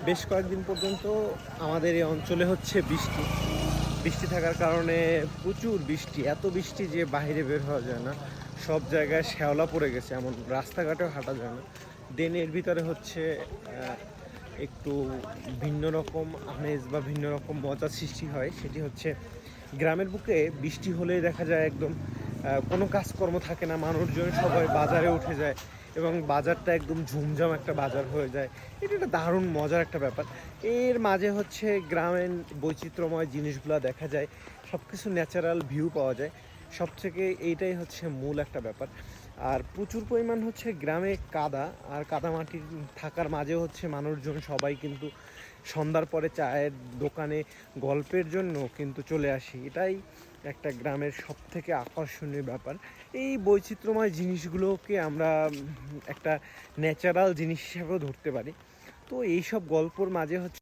বেশ কয়েকদিন পর্যন্ত আমাদের এই অঞ্চলে হচ্ছে বৃষ্টি। বৃষ্টি থাকার কারণে প্রচুর বৃষ্টি, এত বৃষ্টি যে বাইরে বের হওয়া যায় না। সব জায়গায় শ্যাওলা পড়ে গেছে, এমন রাস্তাঘাটেও হাঁটা যায় না। দেন এর ভিতরে হচ্ছে একটু ভিন্ন রকম আমেজ বা ভিন্ন রকম মজার সৃষ্টি হয়। সেটি হচ্ছে গ্রামের বুকে বৃষ্টি হলেই দেখা যায় একদম কোনো কাজকর্ম থাকে না, মানুষজন সবাই বাজারে উঠে যায় এবং বাজারটা একদম ঝুমঝাম একটা বাজার হয়ে যায়। এটা একটা দারুণ মজার একটা ব্যাপার। এর মাঝে হচ্ছে গ্রামের বৈচিত্র্যময় জিনিসগুলো দেখা যায়, সব কিছু ন্যাচারাল ভিউ পাওয়া যায়। সব থেকে এইটাই হচ্ছে মূল একটা ব্যাপার। আর প্রচুর পরিমাণ হচ্ছে গ্রামে কাদা, আর কাদামাটি থাকার মাঝে হচ্ছে মানুষজন সবাই কিন্তু সন্ধ্যার পরে চায়ের দোকানে গল্পের জন্য কিন্তু চলে আসি। এটাই একটা গ্রামের সব থেকে আকর্ষণীয় ব্যাপার। এই বৈচিত্র্যময় জিনিসগুলোকে আমরা একটা ন্যাচারাল জিনিস হিসাবেও ধরতে পারি। তো এইসব গল্পর মাঝে হচ্ছে